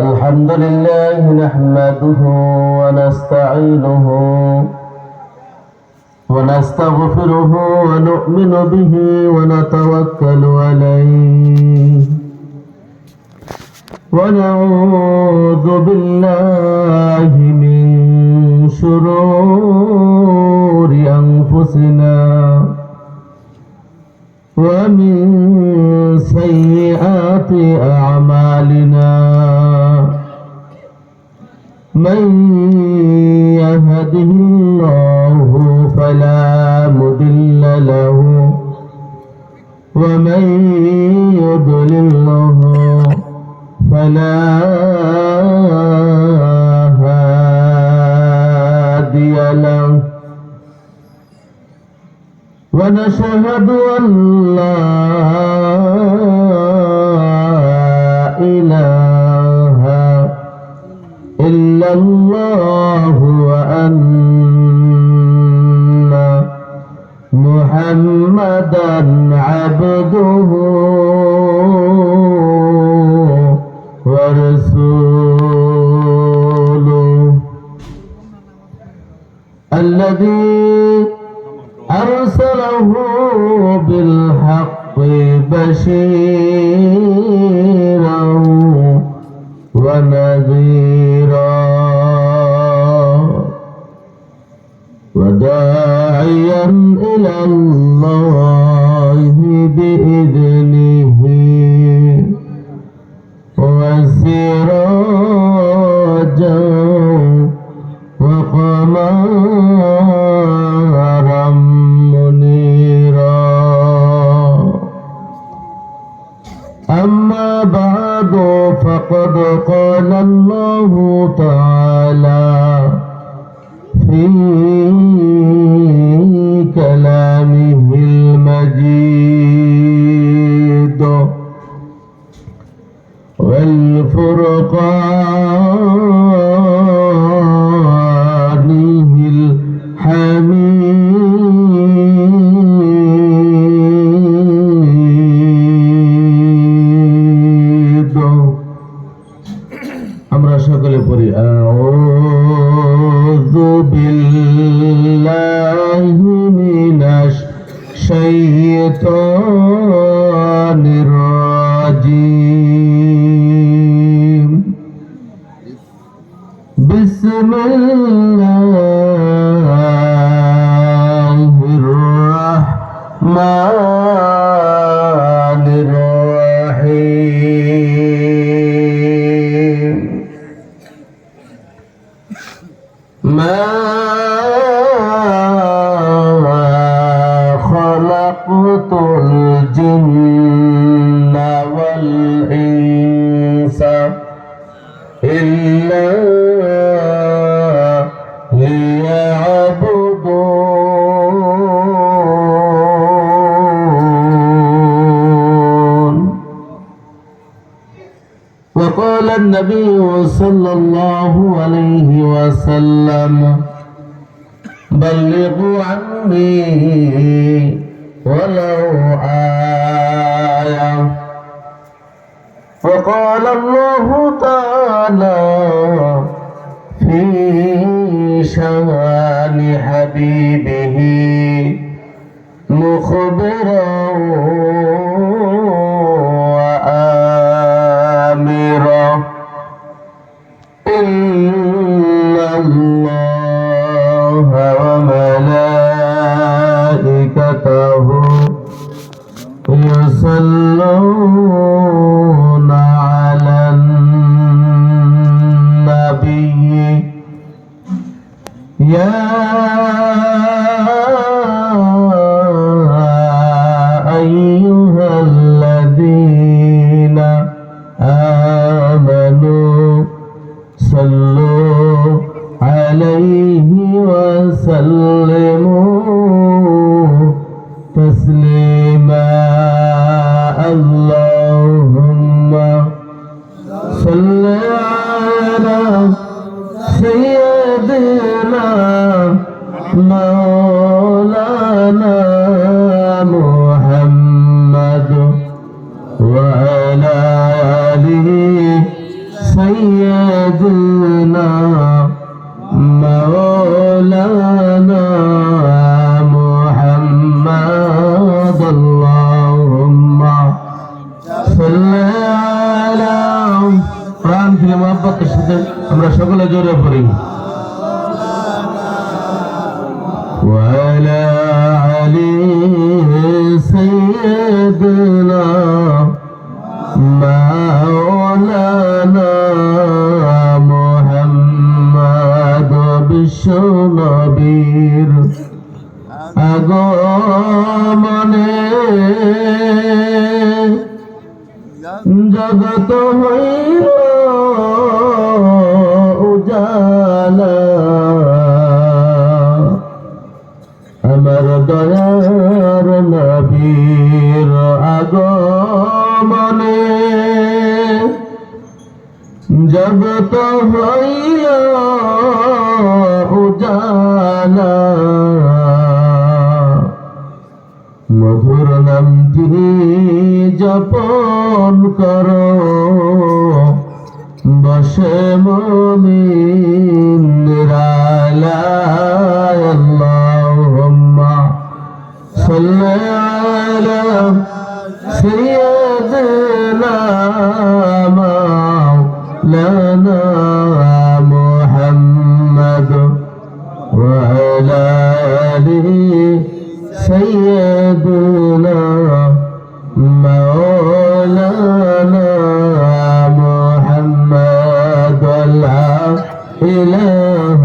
الحمد لله نحمده ونستعينه ونستغفره ونؤمن به ونتوكل عليه ونعوذ بالله من شرور أنفسنا ومن سيئات أعمالنا من يهده الله فلا مضل له ومن يضلله فلا هادي له ونشهد أن لا إله إلا الله وأن محمدا عبده ورسوله الذي أرسله بالحق بشيرا ونذيرا وداعيا إلى الله بإذنه وسراجا وقمرا منيرا أما بعد فقد قال الله تعالى في كلامه المجيد والفرقانه الحميد আমরা সকলে পড়ি আউযু বিল্লাহি মিনাশ শাইতানির রাজিম বিসমিল্লাহির রাহমানির রাহিম ما خلقت الجن والإنس إلا ليعبدون وقال النبي صلى الله عليه وسلم بلغوا عني ولو آية وقال الله تعالى في شان حبيبه مخبرا وآمرا إن الله وملائكته يصلون على النبي يا أيها وعلى علي سيدنا مولانا محمد বিশ্ব নবীর আগমনে জগত হইল উজালা আমার দয়ার নবীর আগমনে জগত হইল উজালা মধুর নামটি জপন করো বসে মুমিন নিরালায় আল্লাহুম্মা সাল্লি আলা সাইয়্যিদিনা মাওলানা মুহাম্মদ ওয়া আলা আলিহি سيدنا مولانا محمد لا إله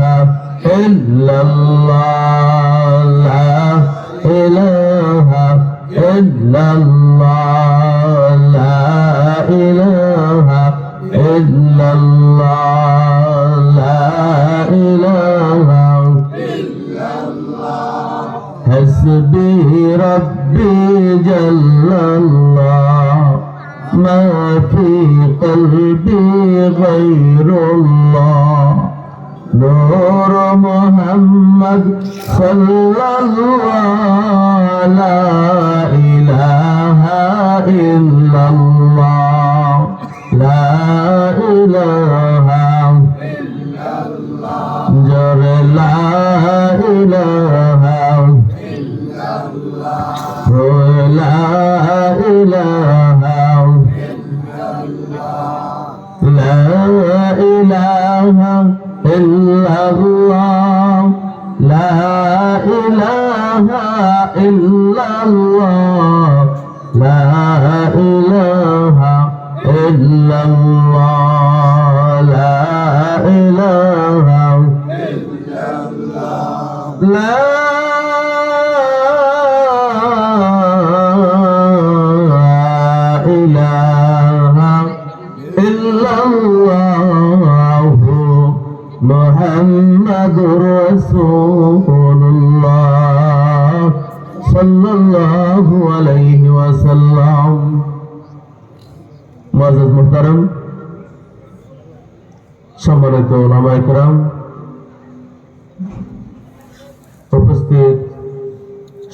إلا الله لا إله إلا الله لا إله إلا الله لا إله حسبي ربي جل الله ما في قلبي غير الله نور محمد صلى الله لا إله إلا الله لا إله إلا الله جر لا إله لا إله لا إله إلا الله لا إله إلا الله لا إله إلا الله لا إله إلا الله لا মুহাম্মাদুর রাসূলুল্লাহ সাল্লাল্লাহু আলাইহি ওয়াসাল্লাম। মুআজ্জাজ মুহতারাম, সম্মানিত উলামায়ে কেরাম, উপস্থিত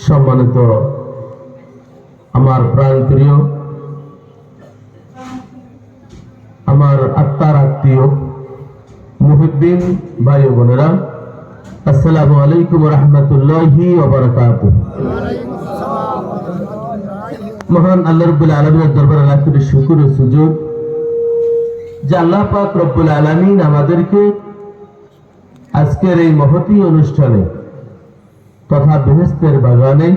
সম্মানিত আমার প্রাণপ্রিয়, আমার আত্মার আত্মীয় মুহিদ্দিন ভাই বোনেরা, আসসালামু আলাইকুম ওয়া রাহমাতুল্লাহি ওয়া বারাকাতুহু। মহান আল্লাহ রাব্বুল আলামিনের দরবারে লাখ কোটি শুকর ও সুজুদ যে আল্লাহ পাক রব্বুল আলামিন আমাদেরকে আজকের এই মহতী অনুষ্ঠানে তথা বেহেশতের বাগানে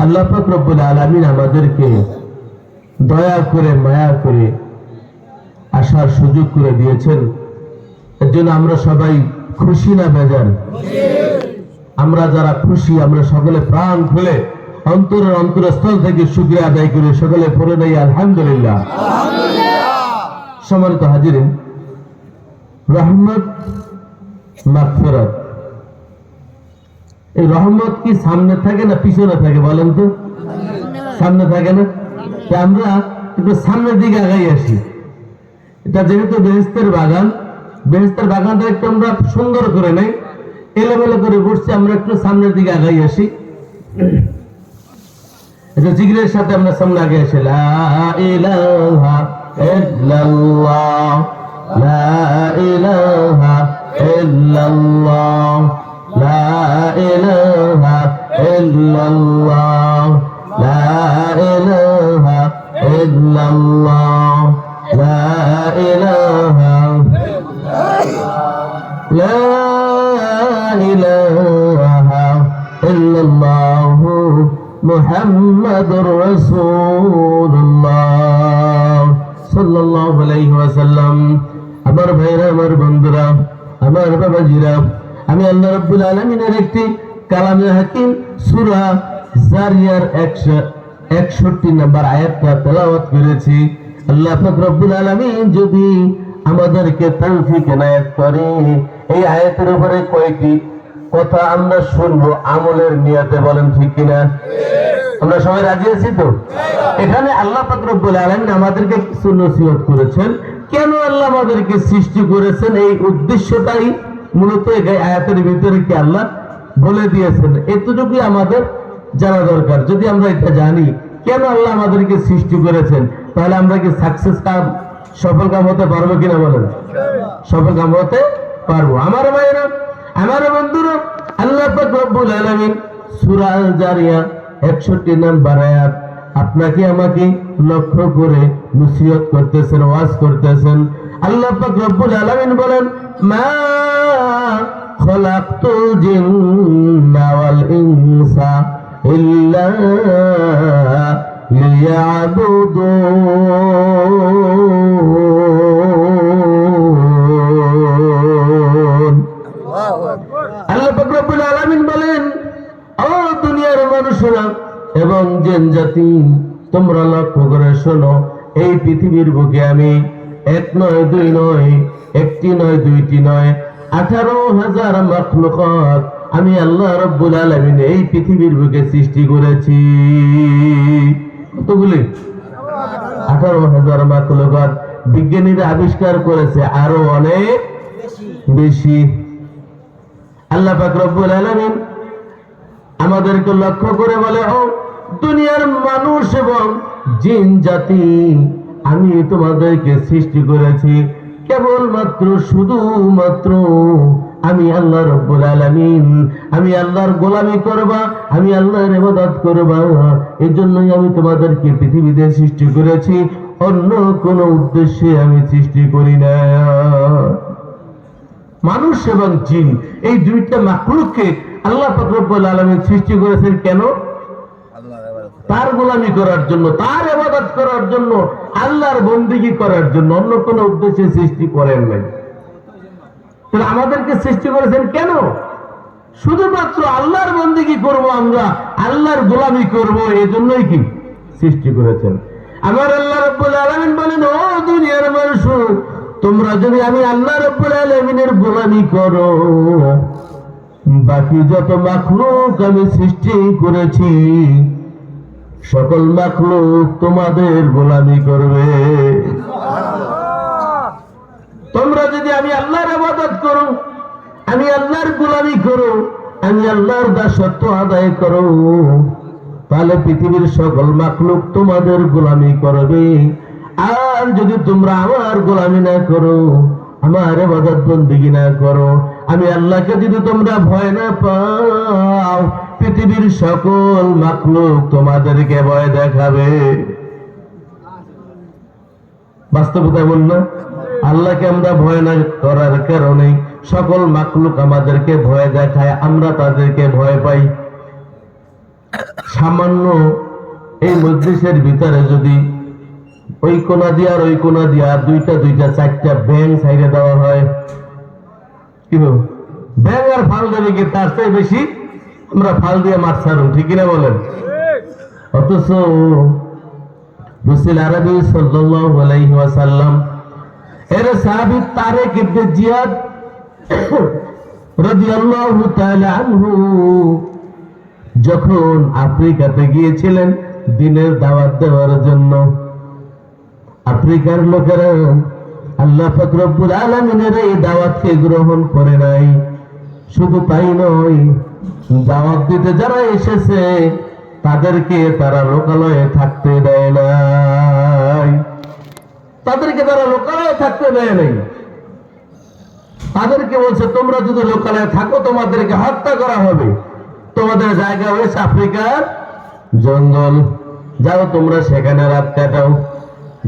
আল্লাহ পাক রব্বুল আলামিন আমাদেরকে দয়া করে মায়া করে আসার সুযোগ করে দিয়েছেন। এর জন্য আমরা সবাই খুশি না বেজার? আমরা যারা খুশি, আমরা সকলে প্রাণ খুলে অন্তরের অন্তরস্থল থেকে শুকরিয়া আদায় করি, সকলে পড়ে নেই আলহামদুলিল্লাহ। সম্মানিত হাজিরিন, রহমত মাগফিরাত, এই রহমত কি সামনে থাকে না পিছনে থাকে বলেন তো? সামনে থাকে না? আমরা একটু সামনের দিকে আগাই আসি। এটা যেহেতু বেহেশতের বাগান, বেহেশতের বাগানটা একটু আমরা সুন্দর করে নেই, এলোমেলো করে বসছি, আমরা একটু সামনের দিকে আগাই আসি। এটা জিগরের সাথে আমরা সামনে আগে আসি। লা ইলাহা ইল্লাল্লাহ, লা ইলাহা ইল্লাল্লাহ, লা ইলাহা ইল্লাল্লাহ, লা ইলাহা ইল্লাল্লাহ, লা ইলাহা لا إله ইল্লাল্লাহু মুহাম্মাদুর রাসূলুল্লাহ সাল্লাল্লাহু আলাইহি ওয়াসাল্লাম। আমার ভাইরা, আমার বন্ধুরা, আমার বাবাজিরা, আমি আল্লাহ রাব্বুল আলামিনের একটি কালামে হাকিম সূরা জারিয়ার 61 নম্বর আয়াতটা তেলাওয়াত করেছি। আল্লাহ পাক রব্বুল আলামিন যদি আমাদেরকে তৌফিক এনায়েত করে, এই আয়াতের উপরে কয়েকটি কথা আমরা শুনবো আমলের নিয়তে, বলেন ঠিক কিনা? আমরা সবাই রাজি আছি তো? এখানে আল্লাহ পাক রব্বুল আলামিন আমাদেরকে কিছু নসিহত করেছেন। কেন আল্লাহ আমাদেরকে সৃষ্টি করেছেন, এই উদ্দেশ্যটাই মূলত এই আয়াতের ভিতরে কি আল্লাহ বলে দিয়েছেন। এতটুকুই আমাদের জানা দরকার। যদি আমরা এটা জানি কেন আল্লাহ আমাদেরকে সৃষ্টি করেছেন, তাহলে আমরা কি সফল কাম হতে পারবো কিনা, বলেন? সফল কাম হতে পারবো। আমার ভাইরা, আমার বন্ধুরা, আল্লাহ পাক রব্বুল আলামিন সূরা আল জারিয়া 61 নম্বর আয়াত আপনাকে আমাকে লক্ষ্য করে নসিহত করতেছেন, ওয়াজ করতেছেন। আল্লাহ পাক রব্বুল আলামিন বলেন, মা খলাকতুল জিন্না ওয়াল ইনসা ইল্লা লিয়াবুদুন। আল্লাহ পাক রব্বুল আলামিন বলেন, ও দুনিয়ার মানুষেরা এবং জিন জাতি, তোমরা লক্ষ্য করে শোনো, এই পৃথিবীর বুকে আমি এক নয়, দুই নয়, একটি নয়, দুইটি নয়, 18,000 মাখলুকাত আমি আল্লাহ রাব্বুল আলামিন এই পৃথিবীর বুকে সৃষ্টি করেছি। কতগুলি? 18,000 মাখলুকাত। বিজ্ঞানীরা আবিষ্কার করেছে আরো অনেক বেশি। আল্লাহ পাক রব্বুল আলামিন আমাদেরকে লক্ষ্য করে বলে, ও দুনিয়ার মানুষ এবং জিন জাতি, আমি তোমাদেরকে সৃষ্টি করেছি কেবলমাত্র, শুধুমাত্র আমি আল্লাহ রাব্বুল আলামিন, আমি আল্লাহর গোলামি করবা, আমি আল্লাহর ইবাদত করবা। এই জন্যই আমি তোমাদেরকে পৃথিবীতে সৃষ্টি করেছি, অন্য কোন উদ্দেশ্যে আমি সৃষ্টি করি না। মানুষ এবং জিন এই দুইটা মাখলুককে আল্লাহ পাক রব্বুল আলামিন সৃষ্টি করেছেন কেন? তার গোলামি করার জন্য, তার ইবাদত করার জন্য, আল্লাহর বন্দেগী করার জন্য, অন্য কোনো উদ্দেশ্যে সৃষ্টি করেন নাই। তাহলে আমাদেরকে সৃষ্টি করেছেন কেন? শুধুমাত্র আল্লাহর বন্দেগী করব, আমরা আল্লাহর গোলামি করব, এই জন্যই কি সৃষ্টি করেছেন। আমার আল্লাহ রাব্বুল আলামিন বলেন, ও দুনিয়ার মানুষ, তোমরা যদি আমি আল্লাহ রাব্বুল আলামিনের গোলামি করো, বাকি যত মাখলুক আমি সৃষ্টি করেছি সকল মাখলুক তোমাদের গোলামি করবে। তোমরা যদি আমি আল্লাহর ইবাদত করো, আমি আল্লাহর গোলামি করো, আমি আল্লাহর দাসত্ব আদায় করো, তাহলে পৃথিবীর সকল মাখলুক তোমাদের গোলামি করবে। আর যদি তোমরা আমার গোলামি না করো, আমার ইবাদত বন্দেগী না করো, আমি আল্লাহকে যদি তোমরা ভয় না পাও, পৃথিবীর সকল মাখলুক তোমাদেরকে ভয় দেখাবে। বাস্তবতা এমন না? আল্লাহকে আমরা ভয় না করার কারণে সকল মাখলুক আমাদেরকে ভয় দেখায়, আমরা তাদেরকে ভয় পাই। সামান্য এই মজলিসের ভিতরে যদি ওই কোনা দিয়ে আর ওই কোনা দিয়ে দুইটা চারটা ব্যাং সাইডে দেওয়া হয়, কি ব্যাং আর ফাল দেবে কি, তার চেয়ে বেশি আমরা ফাল দিয়ে মাছ ছাড়ুন, ঠিক কিনা বলেন? অথচ রাসূল আরবি সাল্লাল্লাহু আলাইহি ওয়াসাল্লাম এর সাহাবী তারেক ইবনে জিয়াদ রাদিয়াল্লাহু তাআলা আনহু যখন আফ্রিকাতে গিয়েছিলেন দ্বীনের দাওয়াত দেওয়ার জন্য, আফ্রিকার লোকেরা আল্লাহ পাক রব্বুল আলামিনের এই দাওয়াতকে গ্রহণ করে নাই। শুধু তাই নয়, দাওয়াত দিতে যারা এসেছে তাদেরকে তারা লোকালয়ে থাকতে দেয় নাই, তাদেরকে তারা লোকালয়ে থাকতে দেয় নাই। তাদেরকে বলছে, তোমরা যদি লোকালয়ে থাকো তোমাদেরকে হত্যা করা হবে, তোমাদের জায়গা হয়েছে আফ্রিকার জঙ্গল, যাও তোমরা সেখানে রাত কাটাও,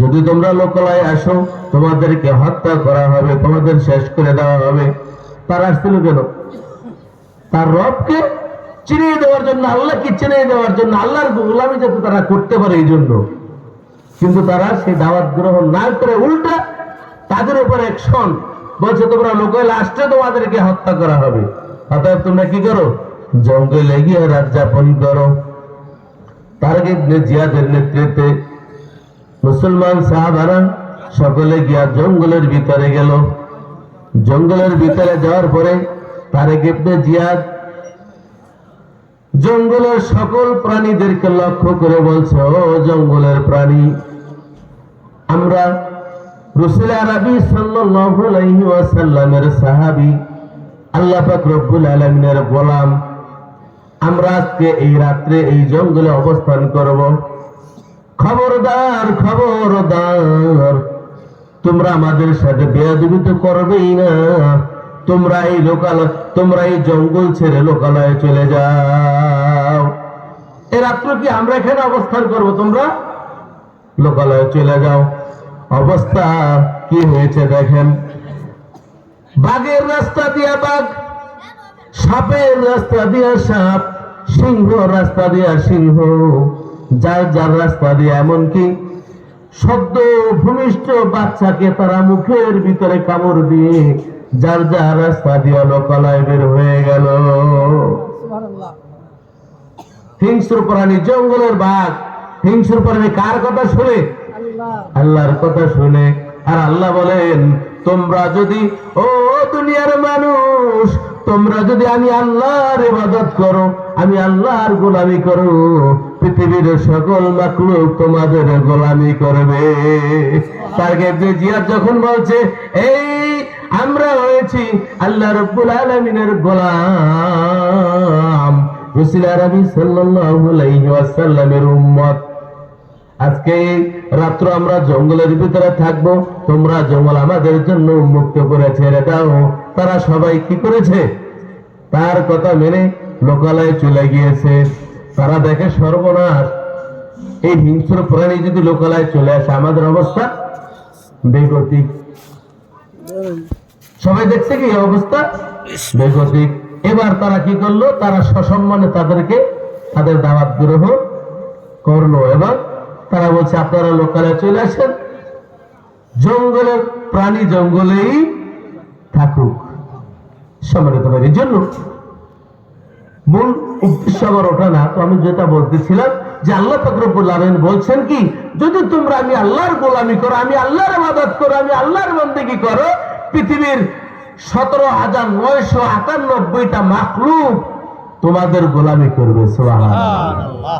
যদি তোমরা লোকালয়ে আসো তোমাদেরকে হত্যা করা হবে, তোমাদের শেষ করে দেওয়া হবে। তারা আসছিল কেন? তার রবকে চিনিয়ে দেওয়ার জন্য, আল্লাহকে চিনিয়ে দেওয়ার জন্য, আল্লাহর গোলামি যাতে তারা করতে পারে এই জন্য। কিন্তু তারা সেই দাওয়াত গ্রহণ না করে উল্টা তাদের উপর অ্যাকশন বলছে, তোমরা লোকাল আসলে তোমাদেরকে হত্যা করা হবে, অতএব তোমরা কি করো, জঙ্গলে গিয়ে রাত যাপন করো। তারক ইবনে জিয়াদের নেতৃত্বে মুসলমান সাহাবারা সকলে গিয়া জঙ্গলের ভিতরে গেল। জঙ্গলের ভিতরে যাওয়ার পরে তারক ইবনে জিয়াদ জঙ্গলের সকল প্রাণীদেরকে লক্ষ্য করে বলছে, ও জঙ্গলের প্রাণী, আমরা রাসূল আরবি সাল্লাল্লাহু আলাইহি ওয়াসাল্লামের সাহাবী, আল্লাহ পাক রব্বুল আলামিনের গোলাম, আমরা আজকে এই রাত্রে এই জঙ্গলে অবস্থান করব। খবরদার খবরদার, তোমরা আমাদের সাথে বেয়াদবি তো করবেই না। তোমরা এই জঙ্গল ছেড়ে লোকালয়ে চলে যাও। এই রাত্র কি আমরা এখানে অবস্থান করব, তোমরা লোকালয়ে চলে যাও। অবস্থা কি হয়েছে দেখেন, বাঘের রাস্তা দিয়া বাঘ, সাপের রাস্তা দিয়া সাপ, সিংহ রাস্তা দিয়া সিংহ, যার যার রাস্তা দিয়ে, এমনকি সদ্য ভূমিষ্ঠ বাচ্চাকে তারা মুখের ভিতরে কামড় দিয়ে যার যার রাস্তা দিয়ে লোকালয় বের হয়ে গেল। হিংস্র প্রাণী, জঙ্গলের বাঘ, হিংস্র প্রাণী কার কথা শুনে? আল্লাহর কথা শুনে। আর আল্লাহ বলেন, তোমরা যদি, ও দুনিয়ার মানুষ, তোমরা যদি আমি আল্লাহর ইবাদত করো, আমি আল্লাহর গোলামি করো, পৃথিবীর সকল মাখলুক তোমাদের গোলামি করবে। তারক ইবনে জিয়াদ যখন বলছে, এই আমরা হয়েছি আল্লাহ রাব্বুল আলামিনের গোলাম, রাসূল আরবি সাল্লাল্লাহু আলাইহি ওয়াসাল্লামের উম্মত, আজকে রাত্র আমরা জঙ্গলের ভিতরে থাকবো, তোমরা জঙ্গল আমাদের জন্য উন্মুক্ত করে ছেড়ে দাও। তারা সবাই কি করেছে? তার কথা মেনে লোকালয়ে চলে গিয়েছে। তারা দেখে সর্বনাশ, এই হিংস্র প্রাণী যদি লোকালয়ে চলে আসে, আমাদের অবস্থা বেগতিক। সবাই দেখছে কি অবস্থা বেগতিক। এবার তারা কি করলো? তারা সসম্মানে তাদেরকে তাদের দাওয়াত গ্রহণ করলো এবং তারা বলছে, আপনারা লোকালয়ে চলে আসেন, জঙ্গলের প্রাণী জঙ্গলেই থাকুক। সম্মানিত ভাই, জন্য মূল উদ্দেশ্য আমার ওটা না, তো আমি যেটা বলতেছিলাম যে আল্লাহ পাক রব্বুল আলামিন বলছেন কি, যদি তোমরা আমি আল্লাহর গোলামি করো, আমি আল্লাহর ইবাদত করো, আমি আল্লাহর বন্দেগী করো, পৃথিবীর 17,998টা মাখলুক তোমাদের গোলামি করবে। সুবহানাল্লাহ।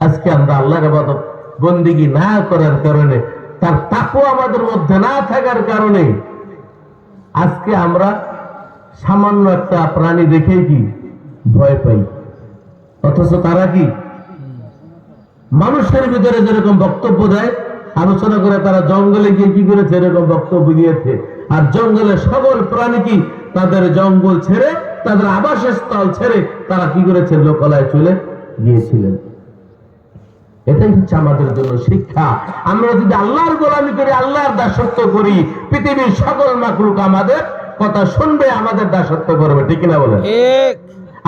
আজকে আমরা আল্লাহর ইবাদত বন্দেগী না করার কারণে, তার তাকওয়া আমাদের মধ্যে না থাকার কারণে আজকে আমরা সামান্য একটা প্রাণী দেখেই কি ভয় পাই, অথচ তারা কি মানুষের ভিতরে যেরকম বক্তব্য দেয়, আলোচনা করে তারা জঙ্গলে গিয়ে কি করেছে, এরকম বক্তব্য দিয়েছে। আর জঙ্গলে সকল প্রাণী কি তাদের জঙ্গল ছেড়ে, তাদের আবাসস্থল ছেড়ে তারা কি করেছে, লোকালয়ে চলে গিয়েছিলেন। এটাই হচ্ছে আমাদের জন্য শিক্ষা। আমরা যদি আল্লাহর গোলামি করি, আল্লাহর দাসত্ব করি, পৃথিবীর সকল মাখলুক আমাদের কথা শুনবে, আমাদের দাসত্ব করবে। ঠিক কিনা বলেন?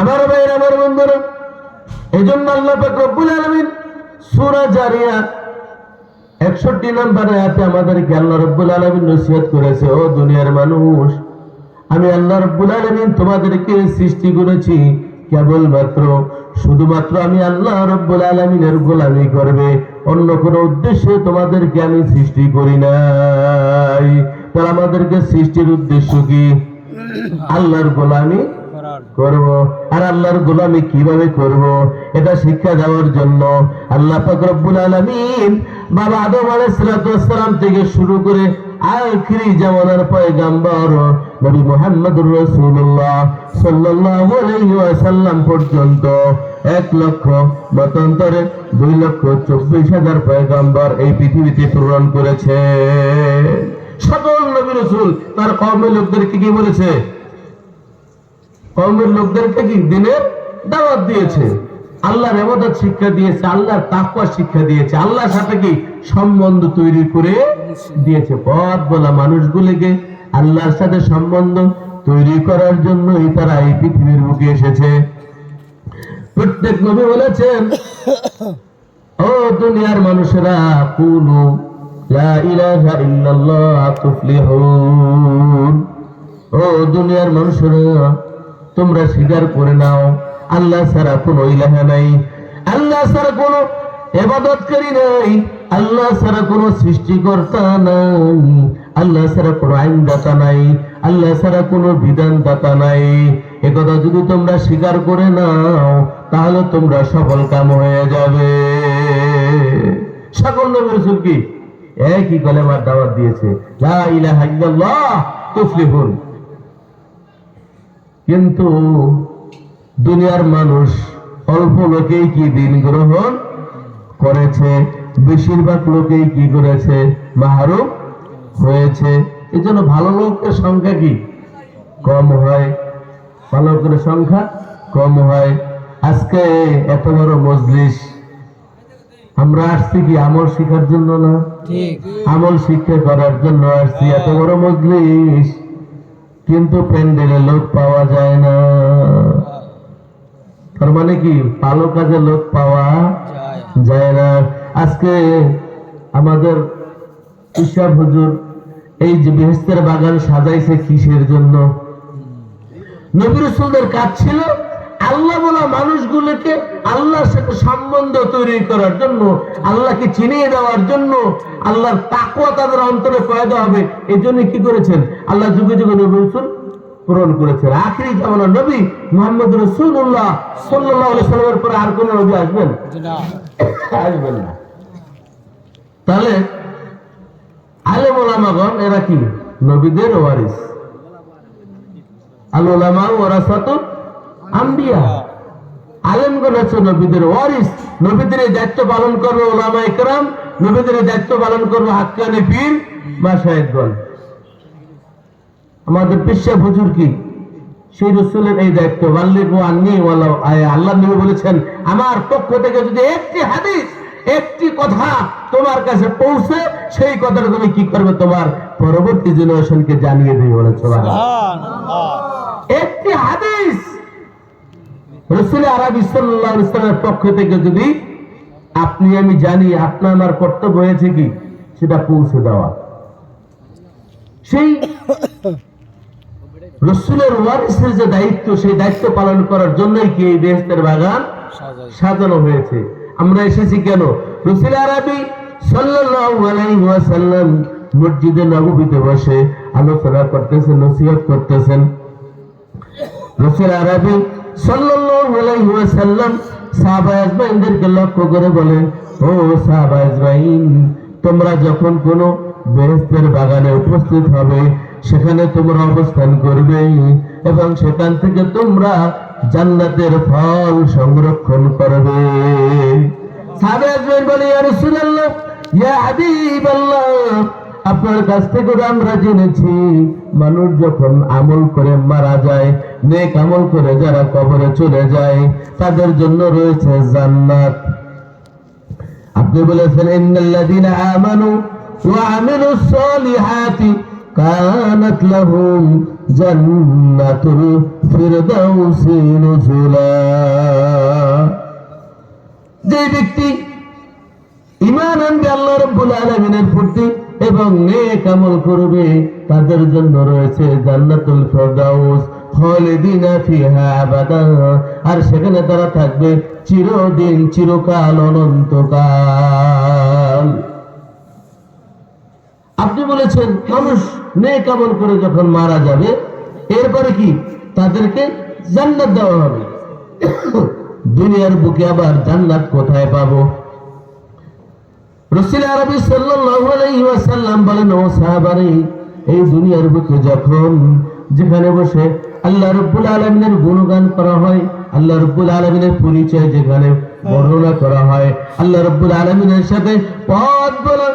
আমার ভাই, আমার বন্ধুরা, এই জন্য আল্লাহ পাক রব্বুল আলামিন সূরা জারিয়াত 61 নম্বর আয়াতে আমাদেরকে আল্লাহ রব্বুল আলামিন নসিহত করেছে, ও দুনিয়ার মানুষ, আমি আল্লাহ রব্বুল আলামিন তোমাদেরকে সৃষ্টি করেছি কেবলমাত্র শুধুমাত্র আমি আল্লাহ রব্বুল আলামিনের গোলামি করবে, অন্য কোনো উদ্দেশ্যে তোমাদেরকে আমি সৃষ্টি করি নাই। তাহলে আমাদেরকে সৃষ্টির উদ্দেশ্য কি? আল্লাহর গোলামি করব। আর আল্লাহর গোলামি কিভাবে করব, এটা শিক্ষা দেওয়ার জন্য আল্লাহ পাক রব্বুল আলামিন বাবা আদম আলাইহিস সালাম থেকে শুরু করে আখিরি জামানার পয়গম্বর নবী মুহাম্মদুর রাসূলুল্লাহ সাল্লাল্লাহু আলাইহি ওয়াসাল্লাম পর্যন্ত 1,00,000 পয়গম্বর এই পৃথিবীতে প্রেরণ করেছে। সকল নবী রাসূল তার কওমের লোকদেরকে কি বলেছে? কওমের লোকদেরকে কি দিনের দাওয়াত দিয়েছে, আল্লাহর ইবাদত শিক্ষা দিয়েছে, আল্লাহর তাকওয়া শিক্ষা দিয়েছে, আল্লাহর সাথে কি সম্বন্ধ তৈরি করে দিয়েছে। পথ বলা মানুষগুলোকে আল্লাহর সাথে সম্বন্ধ তৈরি করার জন্যই তারা এই পৃথিবীর বুকে এসেছে। প্রত্যেক নবী বলেছেন, ও দুনিয়ার মানুষেরা, কুলু লা ইলাহা ইল্লাল্লাহ তুফলিহুন। ও দুনিয়ার মানুষেরা, তোমরা স্বীকার করে নাও আল্লাহ ছাড়া কোনো ইলাহা নাই, আল্লাহ ছাড়া কোনো ইবাদতকারী নাই, আল্লাহ ছাড়া কোনো সৃষ্টিকর্তা নাই, আল্লাহ ছাড়া কোনো আইনদাতা নাই, আল্লাহ ছাড়া কোনো বিধানদাতা নাই। একথা যদি তোমরা স্বীকার করে নাও তাহলে তোমরা সফল কাম হয়ে যাবে। সকল নবী রাসূল কি একই কালেমার দাওয়াত দিয়েছে, লা ইলাহা ইল্লাল্লাহ তুফলিহুন। কিন্তু দুনিয়ার মানুষ অল্প লোকেই কি দিন গ্রহণ করেছে, বেশিরভাগ লোকেই কি করেছে, মাহরুম হয়েছে। এই জন্য ভালো লোকের সংখ্যা কি কম হয়, ভালো লোকের সংখ্যা কম হয়। আজকে এত বড় মজলিস, আমরা আসছি কি আমল শিখার জন্য না? আমল শিক্ষা করার জন্য আসছি, এত বড় মজলিস, কিন্তু প্যান্ডেলে লোক পাওয়া যায় না। তার মানে কি ভালো কাজে লোক পাওয়া যায় না। আজকে আমাদের ঈশা হুজুর এই যে বেহেশতের বাগান সাজাইছে কিসের জন্য? নবী রাসূলদের কাজ ছিল আল্লাহ বলা মানুষগুলোকে আল্লাহর সাথে সম্বন্ধ তৈরি করার জন্য, আল্লাহকে চিনিয়ে দেওয়ার জন্য, আল্লাহর তাকওয়া তাদের অন্তরে পয়দা হবে। এই জন্য কি করেছেন? আল্লাহ যুগে যুগে নবী রাসূল পূরণ করেছেন। আখিরি জামানার নবী মুহাম্মদ রাসূলুল্লাহ সাল্লাল্লাহু আলাইহি সাল্লামের পরে আর কোন নবী আসবেন? আসবেন না। তাহলে আলেম ওলামাগণ এরা কি? নবীদের ওয়ারিস। আল উলামা ওয়ারাসাতুল আম্বিয়া। আলেমগণ হচ্ছে নবীদের ওয়ারিস। নবীদের দায়িত্ব পালন করবে ওলামায়ে কেরাম, নবীদের দায়িত্ব পালন করবে হাক্কানি পীর মাশায়েখগণ। আমাদের পিসা হুজুর কি সেই রাসূলের এই দায়িত্ব, বাল্লিগু আন্নী ওয়ালাউ আয়া। আল্লাহ নবী বলেছেন, আমার পক্ষ থেকে যদি একটি হাদিস, একটি কথা তোমার কাছে পৌঁছে, সেই কথাটা তুমি কি করবে? তোমার পরবর্তী জেনারেশনকে জানিয়ে দেবে। বলে সুবহানাল্লাহ। একটি হাদিস রাসূল আরবি সাল্লাল্লাহু আলাইহি ওয়াসাল্লামের পক্ষ থেকে যদি আপনি আমি জানি, আপনার আমার কর্তব্য হয়েছে কি সেটা পৌঁছে দেওয়া। সেই রাসূলের ওয়ারিসের যে দায়িত্ব, সেই দায়িত্ব পালন করার জন্যই কি এই বেহেশতের বাগান সাজানো হয়েছে। আমরা এসেছি কেন? রাসূল আরবি সাল্লাল্লাহু আলাইহি ওয়াসাল্লাম মসজিদে নববীতে বসে আলোচনা করতেছেন, নসিহত করতেছেন। রাসূল আরবি সাল্লাল্লাহু আলাইহি ওয়াসাল্লাম সাহাবা আজমাইনদেরকে লক্ষ্য করে বলেন, ও সাহাবা আজমাইন, তোমরা যখন কোনো বেহেশতের বাগানে উপস্থিত হবে, সেখানে তোমরা অবস্থান করবে এবং সেখান থেকে তোমরা জান্নাতের ফল সংরক্ষণ করবে। সাহাবা আজমাইন বলে, ইয়া রাসূলুল্লাহ, ইয়া হাবিবাল্লাহ, আপনার কাছ থেকে আমরা জেনেছি মানুষ যখন আমল করে মারা যায়, নেক আমল করে যারা কবরে চলে যায়, তাদের জন্য রয়েছে জান্নাত। আপনি বলেছেন, ইন্নাল্লাযীনা আমানু ওয়া আমিলুস সালিহাতি কানাত লাহুম জান্নাতুল ফিরদাউসি নুজুলা। যে ব্যক্তি ঈমান আনবে আল্লাহ রাব্বুল আলামিনের প্রতি এবং নেক আমল করবে, তাদের জন্য রয়েছে জান্নাতুল ফিরদাউস, খালিদিনা ফিহা আবাদা, আর সেখানে তারা থাকবে চিরদিন, চিরকাল, অনন্তকাল। আপনি বলেছেন মানুষ নেক আমল করে যখন মারা যাবে, এরপরে কি তাদেরকে জান্নাত দেওয়া হবে। দুনিয়ার বুকে আবার জান্নাত কোথায় পাবো? রাসূল আরবি সাল্লাল্লাহু আলাইহি ওয়াসাল্লাম বলেন, ও সাহাবারে, এই দুনিয়ার বুকে যখন যেখানে বসে আল্লাহ রাব্বুল আলামিনের গুণগান করা হয়, আল্লাহ রাব্বুল আলামিনের পরিচয় যেখানে বর্ণনা করা হয়, আল্লাহ রাব্বুল আলামিনের সাথে পথ বলা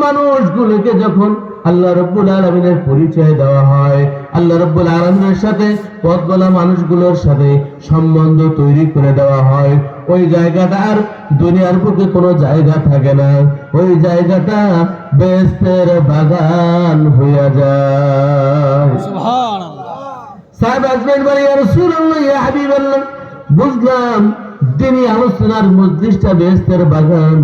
মানুষগুলোকে যখন আল্লাহ রাব্বুল আলামিনের পরিচয় দেওয়া হয়, আল্লাহ রাব্বুল আলামিনের সাথে পথ বলা মানুষগুলোর সাথে সম্বন্ধ তৈরি করে দেওয়া হয়, ওই জায়গাটা আর দুনিয়ার বুকে কোনো জায়গা থাকে না, ওই জায়গাটা বেহেশতের বাগান হয়ে যায়। সুবহানাল্লাহ। সাহাবা আজমাইন বলে, ইয়া রাসূলুল্লাহ, ইয়া হাবিবাল্লাহ, বুঝলাম তিনি আলোচনার মজলিসটা বেহেশতের বাগান,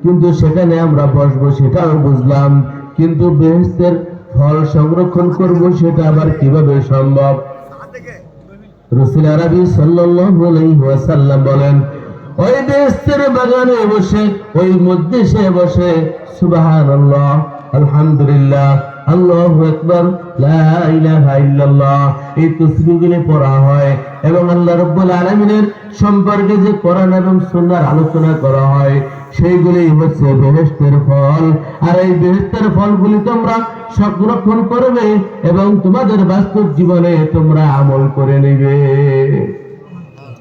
কিন্তু সেখানে আমরা বসবো সেটাও বুঝলাম, কিন্তু বেহেশতের ফল সংরক্ষণ করব সেটা আবার কিভাবে সম্ভব? রাসূল আরবি সাল্লাল্লাহু আলাইহি ওয়াসাল্লাম বলেন, ওই বেহেশতের বাগানে বসে, ওই মজলিসে বসে সুবহানাল্লাহ, আলহামদুলিল্লাহ, আল্লাহু আকবার, লা ইলাহা ইল্লাল্লাহ এই তাসবিহগুলি পড়া হয় এবং আল্লাহ রাব্বুল আলামিনের সম্পর্কে যে কোরআন এবং সুন্নাহর আলোচনা করা হয় সেইগুলি হচ্ছে বেহেশতের ফল। আর এই বেহেশতের ফলগুলি তোমরা সংরক্ষণ করবে এবং তোমাদের বাস্তব জীবনে তোমরা আমল করে নেবে।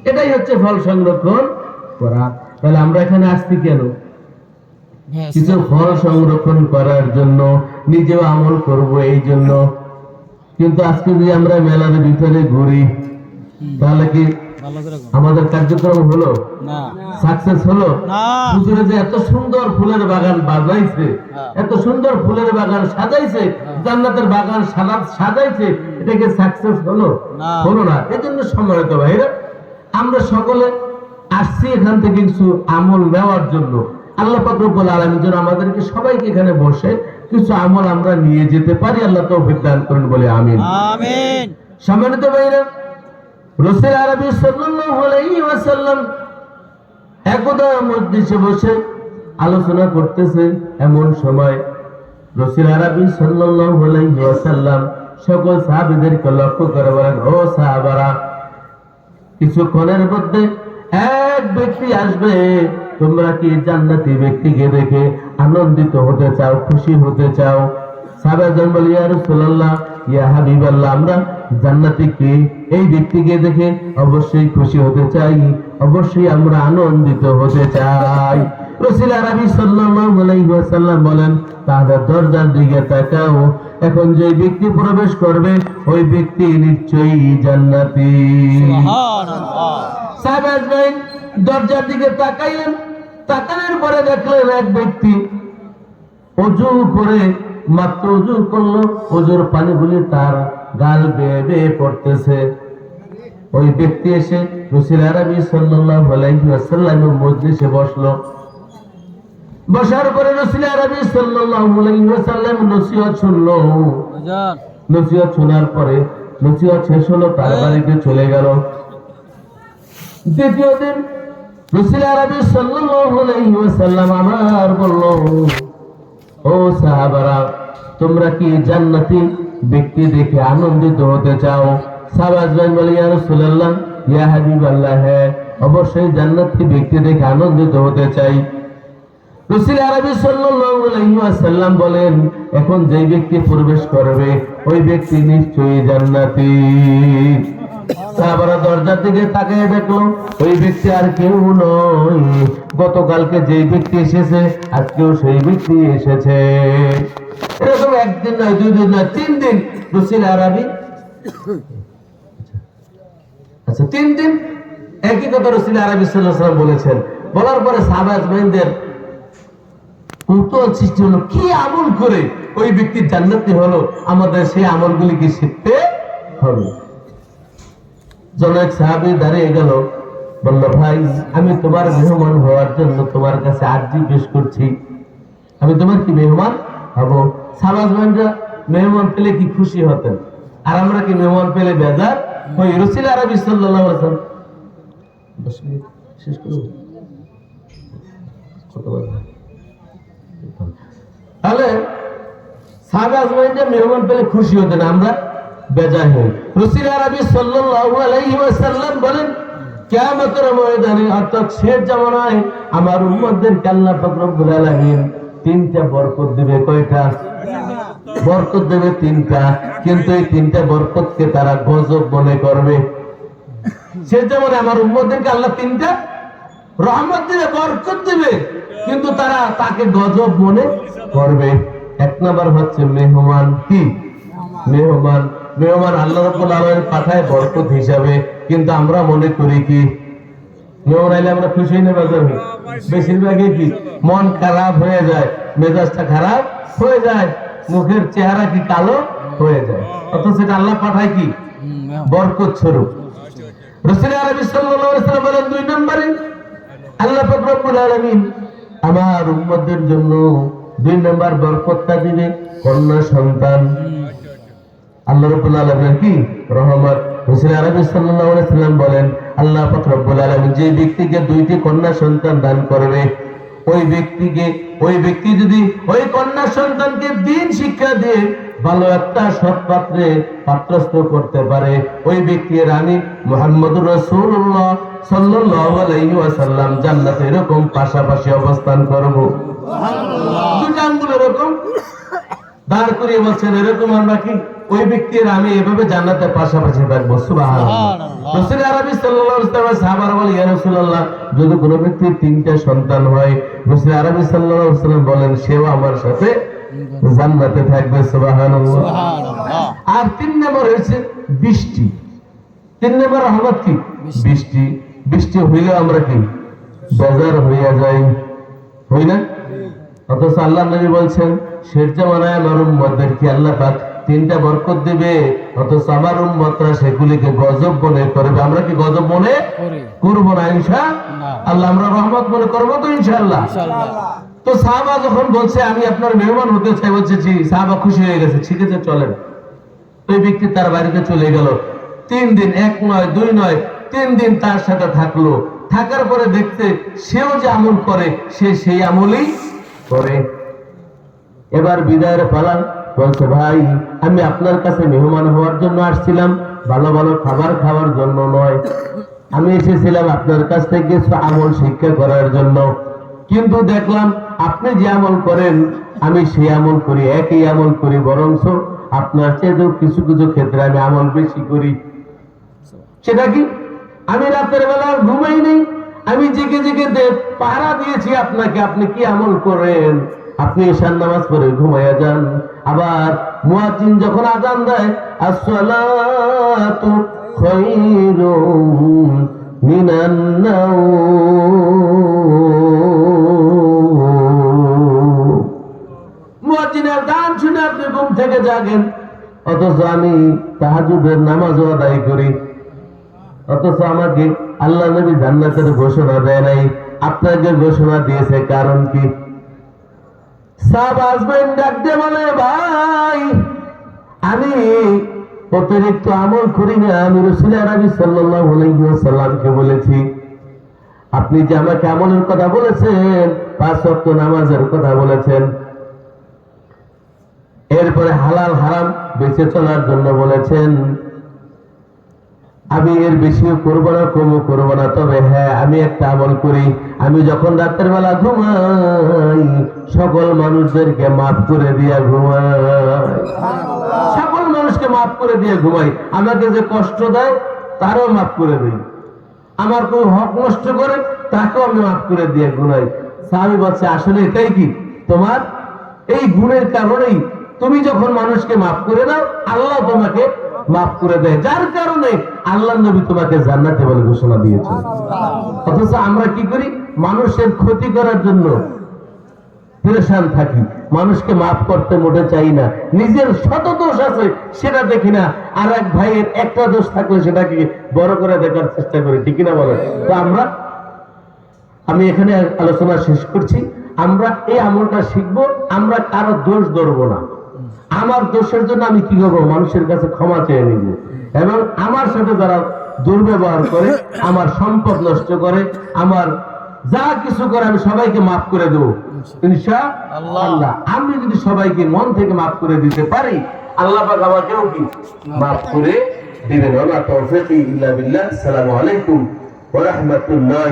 এটাই হচ্ছে ফল সংরক্ষণ করা। তাহলে আমরা এখানে আসছি কেন? কিছু ফল সংরক্ষণ করার জন্য, নিজেও আমল করব এই জন্য। কিন্তু আজকে যদি আমরা মেলার ভিতরে ঘুরি তাহলে কি আমাদের কার্যক্রম হলো না? সাকসেস হলো না? হুজুরে যে এত সুন্দর ফুলের বাগান বাজাইছে, এত সুন্দর ফুলের বাগান সাজাইছে, জান্নাতের বাগান সাজাইছে, এটাকে সাকসেস হলো না? হলো না। এজন্য সম্মানিত ভাইরা, আমরা সকলে আসছি এখান থেকে কিছু আমল নেওয়ার জন্য। আল্লাহ পাক রব্বুল আলামিন যেন আমাদেরকে সবাইকে এখানে বসে কিছু আমল আমরা নিয়ে যেতে পারি। আল্লাহ তৌফিক দান করেন বলে আমিন। আমিন। সম্মানিত ভাইরা, রাসূল আরবি সাল্লাল্লাহু আলাইহি ওয়াসাল্লাম একদা মজলিসে বসে আলোচনা করতেছে। এমন সময় রাসূল আরবি সাল্লাল্লাহু আলাইহি ওয়াসাল্লাম সকল সাহাবীদেরকে লক্ষ্য করে বলেন, ও সাহাবারা, কিছুক্ষণের মধ্যে এক ব্যক্তি আসবে, তোমরা কি জান্নাতি ব্যক্তিকে দেখে আনন্দিত হতে চাও, খুশি হতে চাও? সাহাবাগণ বলে, ইয়া রাসূলুল্লাহ, ইয়া হাবিবাল্লাহ, আমরা জান্নাতি কি এই ব্যক্তিকে দেখে অবশ্যই খুশি হতে চাই, অবশ্যই আমরা আনন্দিত হতে চাই। রাসূল আরবি সাল্লাল্লাহু আলাইহি ওয়াসাল্লাম বলেন, তাহলে দরজার দিকে তাকাও, এখন যে ব্যক্তি প্রবেশ করবে ওই ব্যক্তি নিশ্চয়ই জান্নাতি। সুবহানাল্লাহ। সাহাবাগণ দরজার দিকে তাকাইলেন, তাকানোর পরে দেখলেন এক ব্যক্তি ওযু করে, মাত্র ওযু করলো, ওযুর পানিগুলি তার গাল বেয়ে বেয়ে পড়তেছে। ওই ব্যক্তি এসে রাসূল আরবি সাল্লাল্লাহু আলাইহি ওয়াসাল্লামের মজলিসে বসলো। বসার পরে রাসূল আরবি সাল্লাল্লাহু আলাইহি ওয়াসাল্লাম নসিহত শুনলো। নসিহত শোনার পরে নসিহত শেষ হলো, তার বাড়িতে চলে গেল। দ্বিতীয় দিন রাসূল আরবি সাল্লাল্লাহু আলাইহি ওয়াসাল্লাম আমার বলল, ও সাহাবারা, তোমরা কি জান্নাতি ব্যক্তি দেখে আনন্দিত হতে চাও? সাহাবাগণ বলে, ইয়া রাসূলুল্লাহ, ইয়া হাবিবাল্লাহ, হ্যাঁ, অবশ্যই জান্নাতি ব্যক্তি দেখে আনন্দিত হতে চাই। রাসূল আরবি সাল্লাল্লাহু আলাইহি ওয়াসাল্লাম বলেন, এখন যে ব্যক্তি প্রবেশ করবে ওই ব্যক্তি নিশ্চয়ই জান্নাতি। সাহাবারা দরজার দিকে তাকিয়ে দেখলো ওই ব্যক্তি আর কেউ নয়, গতকালকে যে ব্যক্তি এসেছে আজকেও সেই ব্যক্তি এসেছে। এরকম একদিন নয়, দুই দিন নয়, 3 দিন রাসূল আরবি, আচ্ছা 3 দিন একই কথা রাসূল আরবি সাল্লাল্লাহু আলাইহি ওয়াসাল্লাম বলেছেন। বলার পরে সাহাবাগণদের কৌতূহল সৃষ্টি হলো, কি আমল করে ওই ব্যক্তি জান্নাতি হলো, আমাদের সেই আমলগুলিকে শিখতে হবে। জনক সাহাবী দাঁড়িয়ে গেল, বলল, ভাই, আমি তোমার মেহমান হওয়ার জন্য তোমার কাছে আরজি পেশ করছি, আমি তোমার কি মেহমান হব। সাহাবাগণরা মেহমান পেলে কি খুশি হতেন, আর আমরা কি মেহমান পেলে বেজার হই? রাসূল আরবি সাল্লাল্লাহু আলাইহি ওয়াসাল্লাম শেষ করব, তাহলে সাহাবাগণরা মেহমান পেলে খুশি হতেন, আমরা বেজার হই। রাসূল আরবি সাল্লাল্লাহু আলাইহি ওয়াসাল্লাম বলেন, কিয়ামতের ময়দানে অর্থাৎ শেষ জামানায় আমার উম্মতদেরকে আল্লাহ পাক রব্বুল আলামিন 3টা বরকত দিবে। কয়টা বরকত দেবে? 3টা। কিন্তু এই 3টা বরকতকে তারা গজব মনে করবে। শেষ জামানায় আমার উম্মতদেরকে আল্লাহ 3টা রহমত দিবে, বরকত দিবে, কিন্তু তারা তাকে গজব মনে করবে। 1 নাম্বার হচ্ছে মেহমান। কি মেহমান? মেহমান আল্লাহ রাব্বুল আলামিন পাঠায় বরকত হিসাবে, কিন্তু আমরা মনে করি কি মেহমান আইলে আমরা খুশি হই না বাজার হই? বেশিরভাগই কি মন খারাপ হয়ে যায়, মেজাজটা খারাপ হয়ে যায়, মুখের চেহারা কি কালো হয়ে যায়, অথচ সেটা আল্লাহ পাঠায় কি বরকত স্বরূপ। রাসূল আরবি সাল্লাল্লাহু আলাইহি ওয়াসাল্লাম বলেন, 2 নম্বরে আল্লাহ পাক রব্বুল আলামিন আমার উম্মতদের জন্য 2 নম্বর বরকতটা দিবে কন্যা সন্তান। আল্লাহ রাব্বুল আলামিন কি রহমত। রাসূল আরবি সাল্লাল্লাহু আলাইহি সাল্লাম বলেন, আল্লাহ পাক রব্বুল আলামিন যে ব্যক্তিকে 2টি কন্যা সন্তান দান করবে, ওই ব্যক্তি যদি ওই কন্যা সন্তানকে দ্বীন শিক্ষা দিয়ে ভালো একটা সৎ পাত্রে পাত্রস্থ করতে পারে, ওই ব্যক্তি রানী মুহাম্মদুর রাসূলুল্লাহ সাল্লাল্লাহু আলাইহি ওয়াসাল্লাম জান্নাতে এরকম পাশাপাশি অবস্থান করব। সুবহানাল্লাহ। দুটো আঙ্গুল এরকম দাঁড় করিয়ে বলছেন, এরকম আমরা কি ওই ব্যক্তির আমি এভাবে জান্নাতে পাশাপাশি থাকবো। সুবহানাল্লাহ। রাসূল আরবি সাল্লাল্লাহু আলাইহি ওয়াসাল্লাম সাহাবারা বলে, ইয়া রাসূলুল্লাহ, যদি কোনো ব্যক্তির 3টা সন্তান হয়, রাসূল আরবি সাল্লাল্লাহু আলাইহি ওয়াসাল্লাম বলেন সেও আমার সাথে জান্নাতে থাকবে। সুবহানাল্লাহ। আর 3 নম্বর হয়েছে বৃষ্টি। 3 নম্বর রহমত কি? বৃষ্টি। বৃষ্টি হইলে আমরা কি বেজার হইয়া যাই, হই না? অথচ আল্লাহ নবী বলছেন শেষ জামানায় আমার উম্মতদেরকে আল্লাহ পাক 3টা বরকত দিবে, অথচ আমার উম্মতরা সেগুলিকে গজব মনে করবে। আমরা কি গজব মনে করব না? ইনশাআল্লাহ আমরা রহমত মনে করব তো ইনশাআল্লাহ। তো সাহাবা যখন বলছে আমি আপনার মেহমান হতে চাই, বলছে জি। সাহাবা খুশি হয়ে গেছে, ঠিক আছে চলেন। ওই ব্যক্তি তার বাড়িতে চলে গেল। 3 দিন, 1 নয় 2 নয় 3 দিন তার সাথে থাকলো। থাকার পরে দেখতে সেও যে আমল করে সে সেই আমলই করে। এবার বিদায়ের পালা। বলছে ভাই, আমি আপনার কাছে মেহমান হওয়ার জন্য আসছিলাম, ভালো ভালো খাবার খাওয়ার জন্য নয়। আমি এসেছিলাম আপনার কাছ থেকে কিছু আমল শিক্ষা করার জন্য। কিন্তু দেখলাম আপনি যে আমল করেন আমি সেই আমল করি, একই আমল করি, বরঞ্চ আপনার চেয়েও কিছু কিছু ক্ষেত্রে আমি আমল বেশি করি। সেটা কি? আমি রাতের বেলা ঘুমাই নেই, আমি জেগে জেগে পাহারা দিয়েছি আপনাকে। আপনি কি আমল করেন? আপনি ঈশার নামাজ পড়ে ঘুমাইয়া যান, আবার মুয়াজ্জিন যখন আযান দেয় আসসালাতু খায়রুম মিনান নাওম, মুয়াজ্জিনের গান শুনে আপনি ঘুম থেকে জাগেন। অথচ আমি তাহাজ্জুদের নামাজও আদায় করি। অথচ আমাকে আল্লাহ নবী জান্নাতের ঘোষণা দেয় নাই, আপনাকে ঘোষণা দিয়েছে। কারণ কি? সাহাবা আজমাইন ডাক দিয়ে বলে, ভাই আমি অতিরিক্ত আমল করি না। আমি রাসূল আরবি সাল্লাল্লাহু আলাইহি ওয়াসাল্লামকে বলেছি, আপনি যে আমাকে আমলের কথা বলেছেন, 5 ওয়াক্ত নামাজের কথা বলেছেন, এরপরে হালাল হারাম বেঁচে চলার জন্য বলেছেন, আমি এর বেশিও করবো না কমও করবো না। তবে হ্যাঁ, আমি একটা আমল করি, আমি যখন রাতের বেলা ঘুমাই সকল মানুষদেরকে মাফ করে দিয়া ঘুমাই। সকল মানুষকে মাফ করে দিয়ে ঘুমাই। আমাকে যে কষ্ট দেয় তারও মাফ করে দিই, আমার কেউ হক নষ্ট করে তাকেও আমি মাফ করে দিয়ে ঘুমাই। সাহাবী বলছে, আসলে এটাই কি তোমার এই গুণের কারণেই তুমি যখন মানুষকে মাফ করে দাও আল্লাহ তোমাকে মাফ করে দেয়, যার কারণে আল্লাহ নবী তোমাকে জান্নাতে বলে ঘোষণা দিয়েছেন। অথচ আমরা কি করি? মানুষের ক্ষতি করার জন্য পেরেশান থাকি, মানুষকে মাফ করতে মোটে চাই না। নিজের শত দোষ আছে সেটা দেখি না, আর এক ভাইয়ের একটা দোষ থাকলে সেটাকে বড় করে দেখার চেষ্টা করি, ঠিক না বলেন? তো আমি এখানে আলোচনা শেষ করছি। আমরা এই আমলটা শিখবো, আমরা কারো দোষ ধরবো না। আমার দোষের জন্য আমি কি করবো? মানুষের কাছে ক্ষমা চেয়ে নিব, এবং আমার সাথে যারা দুর্ব্যবহার করে, আমার সম্পদ নষ্ট করে, আমার যা কিছু করে আমি সবাইকে মাফ করে দেবো ইনশাআল্লাহ। আমি যদি সবাইকে মন থেকে মাফ করে দিতে পারি, আল্লাহ পাক আমাকেও কি মাফ করে দিবেন। ওয়া মা তাওফীকি ইল্লা বিল্লাহ। আসসালামু আলাইকুম ওয়া রাহমাতুল্লাহ।